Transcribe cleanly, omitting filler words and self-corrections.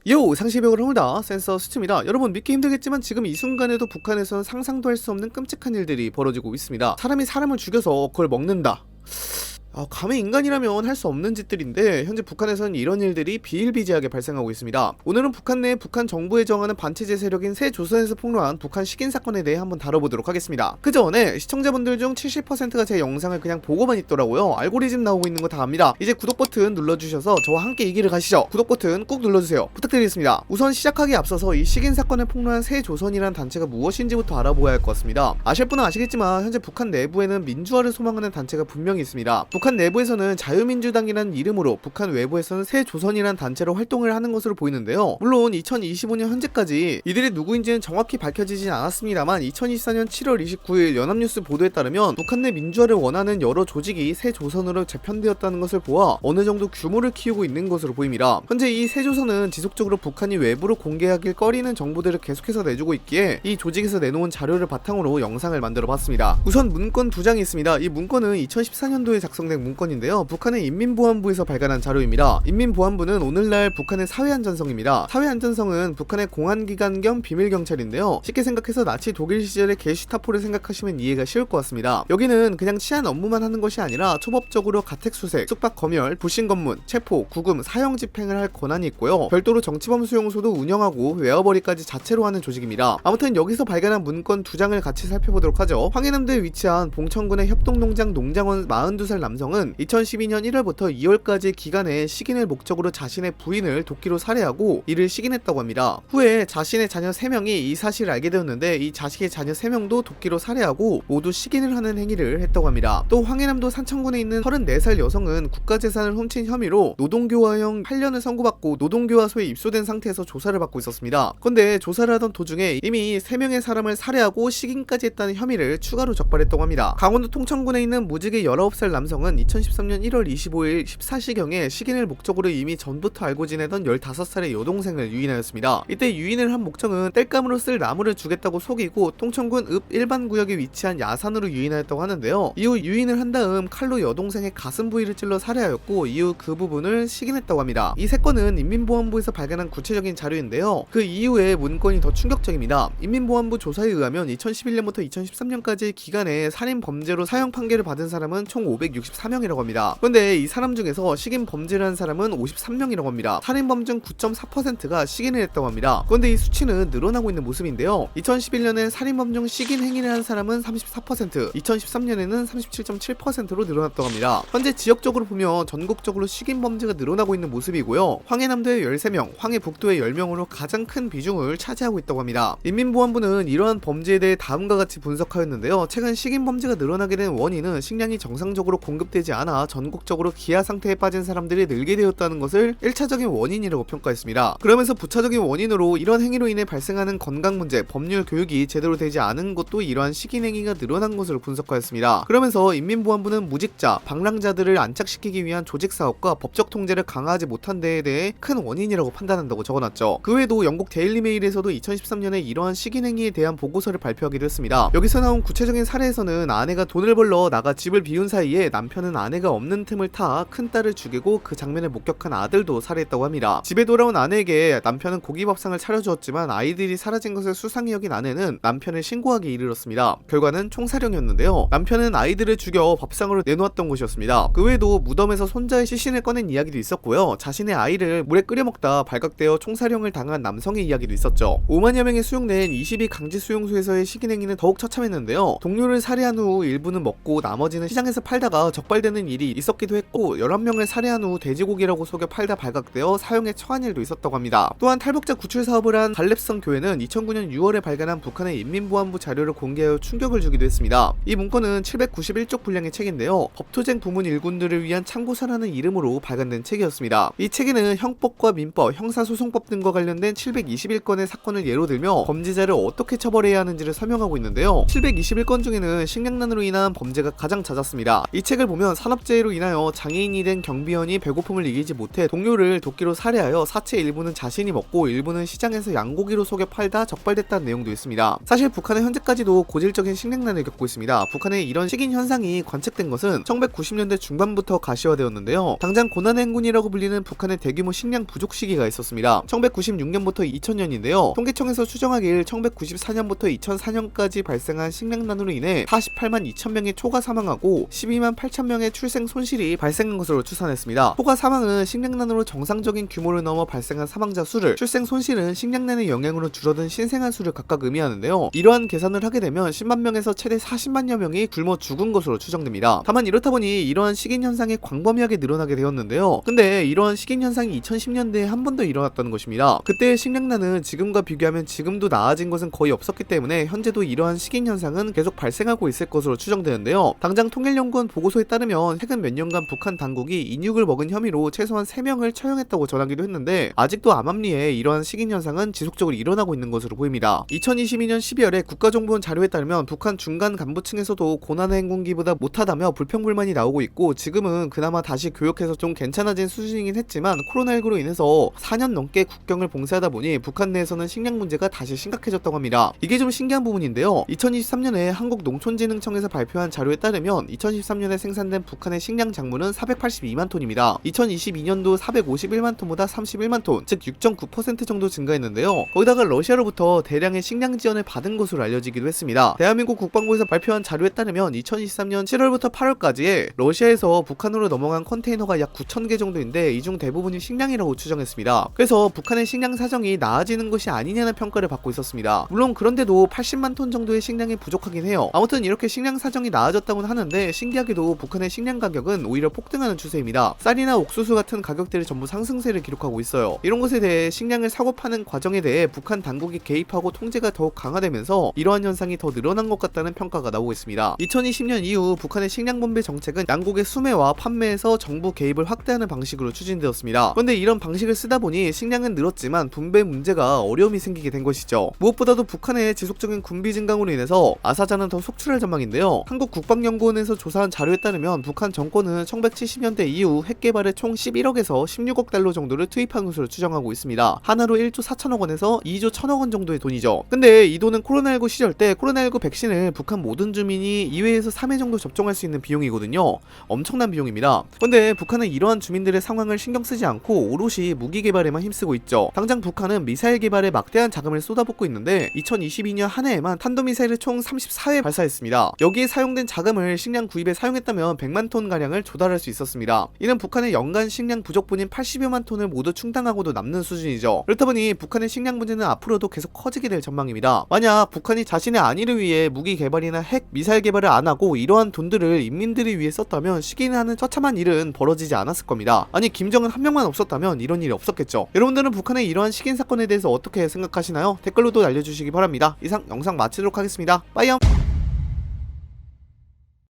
요 상시벽을 허물다 센서 수치입니다. 여러분 믿기 힘들겠지만 지금 이 순간에도 북한에서는 상상도 할 수 없는 끔찍한 일들이 벌어지고 있습니다. 사람이 사람을 죽여서 그걸 먹는다. 감히 인간이라면 할 수 없는 짓들인데 현재 북한에서는 이런 일들이 비일비재하게 발생하고 있습니다. 오늘은 북한 내 북한 정부에 정하는 반체제 세력인 새 조선에서 폭로한 북한 식인 사건에 대해 한번 다뤄보도록 하겠습니다. 그 전에 시청자분들 중 70%가 제 영상을 그냥 보고만 있더라고요. 알고리즘 나오고 있는 거 다 압니다. 이제 구독 버튼 눌러주셔서 저와 함께 이 길을 가시죠. 구독 버튼 꾹 눌러주세요. 부탁드리겠습니다. 우선 시작하기에 앞서서 이 식인 사건을 폭로한 새 조선이란 단체가 무엇인지부터 알아보아야 할 것 같습니다. 아실 분은 아시겠지만 현재 북한 내부에는 민주화를 소망하는 단체가 분명히 있습니다. 북한 내부에서는 자유민주당이라는 이름으로, 북한 외부에서는 새 조선이라는 단체로 활동을 하는 것으로 보이는데요. 물론 2025년 현재까지 이들이 누구인지는 정확히 밝혀지진 않았습니다만 2024년 7월 29일 연합뉴스 보도에 따르면 북한 내 민주화를 원하는 여러 조직이 새 조선으로 재편되었다는 것을 보아 어느 정도 규모를 키우고 있는 것으로 보입니다. 현재 이 새 조선은 지속적으로 북한이 외부로 공개하길 꺼리는 정보들을 계속해서 내주고 있기에 이 조직에서 내놓은 자료를 바탕으로 영상을 만들어 봤습니다. 우선 문건 2장이 있습니다. 이 문건은 2014년도에 작성된 문건인데요. 북한의 인민보안부에서 발간한 자료입니다. 인민보안부는 오늘날 북한의 사회안전성입니다. 사회안전성은 북한의 공안기관 겸 비밀경찰인데요. 쉽게 생각해서 나치 독일 시절의 게슈타포를 생각하시면 이해가 쉬울 것 같습니다. 여기는 그냥 치안 업무만 하는 것이 아니라 초법적으로 가택수색, 숙박검열, 불신검문, 체포, 구금, 사형 집행을 할 권한이 있고요. 별도로 정치범 수용소도 운영하고 외어버리까지 자체로 하는 조직입니다. 아무튼 여기서 발간한 문건 2장을 같이 살펴보도록 하죠. 황해남도에 위치한 봉천군의 협동농장 농장원 42살 남성은 2012년 1월부터 2월까지 기간에 식인을 목적으로 자신의 부인을 도끼로 살해하고 이를 식인했다고 합니다. 후에 자신의 자녀 3명이 이 사실을 알게 되었는데 이 자식의 자녀 3명도 도끼로 살해하고 모두 식인을 하는 행위를 했다고 합니다. 또 황해남도 산청군에 있는 34살 여성은 국가재산을 훔친 혐의로 노동교화형 8년을 선고받고 노동교화소에 입소된 상태에서 조사를 받고 있었습니다. 그런데 조사를 하던 도중에 이미 3명의 사람을 살해하고 식인까지 했다는 혐의를 추가로 적발했다고 합니다. 강원도 통천군에 있는 무직의 19살 남성은 2013년 1월 25일 14시경에 식인을 목적으로 이미 전부터 알고 지내던 15살의 여동생을 유인하였습니다. 이때 유인을 한 목적은 땔감으로 쓸 나무를 주겠다고 속이고 통천군 읍 일반구역에 위치한 야산으로 유인하였다고 하는데요. 이후 유인을 한 다음 칼로 여동생의 가슴 부위를 찔러 살해하였고 이후 그 부분을 식인했다고 합니다. 이 사건은 인민보안부에서 발간한 구체적인 자료인데요. 그 이후에 문건이 더 충격적입니다. 인민보안부 조사에 의하면 2011년부터 2013년까지 기간에 살인 범죄로 사형 판결을 받은 사람은 총 564명이라고 합니다. 그런데 이 사람 중에서 식인 범죄를 한 사람은 53명이라고 합니다. 살인범 중 9.4%가 식인을 했다고 합니다. 그런데 이 수치는 늘어나고 있는 모습인데요. 2011년에 살인범 중 식인 행위를 한 사람은 34%, 2013년에는 37.7%로 늘어났다고 합니다. 현재 지역적으로 보면 전국적으로 식인 범죄가 늘어나고 있는 모습이고요. 황해남도에 13명, 황해북도에 10명으로 가장 큰 비중을 차지하고 있다고 합니다. 인민보안부는 이러한 범죄에 대해 다음과 같이 분석하였는데요. 최근 식인 범죄가 늘어나게 된 원인은 식량이 정상적으로 공급되지 않아 전국적으로 기아 상태에 빠진 사람들이 늘게 되었다는 것을 1차적인 원인이라고 평가했습니다. 그러면서 부차적인 원인으로 이런 행위로 인해 발생하는 건강 문제, 법률 교육이 제대로 되지 않은 것도 이러한 식인 행위가 늘어난 것으로 분석하였습니다. 그러면서 인민보안부는 무직자, 방랑자들을 안착시키기 위한 조직 사업과 법적 통제를 강화하지 못한 데에 대해 큰 원인이라고 판단한다고 적어놨죠. 그 외에도 영국 데일리메일에서도 2013년에 이러한 식인 행위에 대한 보고서를 발표하기도 했습니다. 여기서 나온 구체적인 사례에서는 아내가 돈을 벌러 나가 집을 비운 사이에 남편은 아내가 없는 틈을 타 큰딸을 죽이고 그 장면을 목격한 아들도 살해했다고 합니다. 집에 돌아온 아내에게 남편은 고기밥상을 차려주었지만 아이들이 사라진 것을 수상히 여긴 아내는 남편을 신고하기 이르렀습니다. 결과는 총살형이었는데요. 남편은 아이들을 죽여 밥상으로 내놓았던 것이었습니다. 그 외에도 무덤에서 손자의 시신을 꺼낸 이야기도 있었고요. 자신의 아이를 물에 끓여 먹다 발각되어 총살형을 당한 남성의 이야기도 있었죠. 5만여 명이 수용된 22 강제 수용소에서의 식인 행위는 더욱 처참했는데요. 동료를 살해한 후 일부는 먹고 나머지는 시장에서 팔다가 적발되는 일이 있었기도 했고 11명을 살해한 후 돼지고기라고 속여 팔다 발각되어 사형에 처한 일도 있었다고 합니다. 또한 탈북자 구출 사업을 한 갈렙성 교회는 2009년 6월에 발간한 북한의 인민보안부 자료를 공개하여 충격을 주기도 했습니다. 이 문건은 791쪽 분량의 책인데요. 법투쟁 부문 일군들을 위한 참고서라는 이름으로 발간된 책이었습니다. 이 책에는 형법과 민법, 형사소송법 등과 관련된 721건의 사건을 예로 들며 범죄자를 어떻게 처벌해야 하는지를 설명하고 있는데요. 721건 중에는 식량난으로 인한 범죄가 가장 잦았습니다. 이 책을 보면 산업재해로 인하여 장애인이 된 경비원이 배고픔을 이기지 못해 동료를 도끼로 살해하여 사체 일부는 자신이 먹고 일부는 시장에서 양고기로 속여 팔다 적발됐다는 내용도 있습니다. 사실 북한은 현재까지도 고질적인 식량난을 겪고 있습니다. 북한의 이런 식인 현상이 관측된 것은 1990년대 중반부터 가시화되었는데요. 당장 고난의 행군이라고 불리는 북한의 대규모 식량 부족 시기가 있었습니다. 1996년부터 2000년인데요. 통계청에서 추정하길 1994년부터 2004년까지 발생한 식량난으로 인해 48만 2천명의 초가 사망하고 12만 8천명의 출생 손실이 발생한 것으로 추산했습니다. 초가 사망은 식량난으로 정상적인 규모를 넘어 발생한 사망자 수를, 출생 손실은 식량난의 영향으로 줄어든 신생아 수를 각각 의미하는데요. 이러한 계산을 하게 되면 10만 명에서 최대 40만여 명이 굶어 죽은 것으로 추정됩니다. 다만 이렇다 보니 이러한 식인 현상이 광범위하게 늘어나게 되었는데요. 근데 이러한 식인 현상이 2010년대에 한 번 더 일어났다는 것입니다. 그때의 식량난은 지금과 비교하면 지금도 나아진 것은 거의 없었기 때문에 현재도 이러한 식인 현상은 계속 발생하고 있을 것으로 추정되는데요. 당장 통일연구원 보고서에 따르면 최근 몇 년간 북한 당국이 인육을 먹은 혐의로 최소한 3명을 처형했다고 전하기도 했는데 아직도 암암리에 이러한 식인 현상은 지속적으로 일어나고 있는 것으로 보입니다. 2022년 12월에 국가정보원 자료에 따르면 북한 중간 간부층에서도 고난의 행군기보다 못하다며 불평불만이 나오고 있고 지금은 그나마 다시 교역해서 좀 괜찮아진 수준이긴 했지만 코로나19로 인해서 4년 넘게 국경을 봉쇄하다 보니 북한 내에서는 식량 문제가 다시 심각해졌다고 합니다. 이게 좀 신기한 부분인데요. 2023년에 한국농촌진흥청에서 발표한 자료에 따르면 2013년에 생산된 북한의 식량 작물은 482만 톤입니다. 2022년도 451만 톤보다 31만 톤, 즉 6.9% 정도 증가했는데요. 거기다가 러시아로부터 대량의 식량 지원을 받은 것으로 알려지기도 했습니다. 대한민국 국방부에서 발표한 자료에 따르면 2023년 7월부터 8월까지에 러시아에서 북한으로 넘어간 컨테이너가 약 9,000개 정도인데 이 중 대부분이 식량이라고 추정했습니다. 그래서 북한의 식량 사정이 나아지는 것이 아니냐는 평가를 받고 있었습니다. 물론 그런데도 80만 톤 정도의 식량이 부족하긴 해요. 아무튼 이렇게 식량 사정이 나아졌다고는 하는데 신기하게도 북한의 식량 가격은 오히려 폭등하는 추세입니다. 쌀이나 옥수수 같은 가격들이 전부 상승세를 기록하고 있어요. 이런 것에 대해 식량을 사고 파는 과정에 대해 북한 당국이 개입하고 통제가 더욱 강화되면서 이러한 현상이 더 늘어난 것 같다는 평가가 나오고 있습니다. 2020년 이후 북한의 식량분배 정책은 양국의 수매와 판매에서 정부 개입을 확대하는 방식으로 추진되었습니다. 그런데 이런 방식을 쓰다 보니 식량은 늘었지만 분배 문제가 어려움이 생기게 된 것이죠. 무엇보다도 북한의 지속적인 군비 증강으로 인해서 아사자는 더 속출할 전망인데요. 한국국방연구원에서 조사한 자료에 따르면 북한 정권은 1970년대 이후 핵 개발에 총 11억에서 16억 달러 정도를 투입한 것으로 추정하고 있습니다. 하나로 1조 4천억 원에서 2조 1천억 원 정도의 돈이죠. 근데 이 돈은 코로나19 시절 때 코로나19 백신을 북한 모든 주민이 2회에서 3회 정도 접종할 수 있는 비용이거든요. 엄청난 비용입니다. 근데 북한은 이러한 주민들의 상황을 신경 쓰지 않고 오롯이 무기 개발에만 힘쓰고 있죠. 당장 북한은 미사일 개발에 막대한 자금을 쏟아붓고 있는데 2022년 한 해에만 탄도미사일을 총 34회 발사했습니다. 여기에 사용된 자금을 식량 구입에 사용했다면 100만 톤 가량을 조달할 수 있었습니다. 이는 북한의 연간 식량 부족분인 80여만 톤을 모두 충당하고도 남는 수준이죠. 그렇다 보니 북한의 식량 문제는 앞으로도 계속 커지게 될 전망입니다. 만약 북한이 자신의 안위를 위해 무기 개발이나 핵 미사일 개발을 안 하고 이러한 돈들을 인민들을 위해 썼다면 시기하는 처참한 일은 벌어지지 않았을 겁니다. 아니 김정은 한 명만 없었다면 이런 일이 없었겠죠. 여러분들은 북한의 이러한 식인 사건에 대해서 어떻게 생각하시나요? 댓글로도 알려주시기 바랍니다. 이상 영상 마치도록 하겠습니다. 빠이염.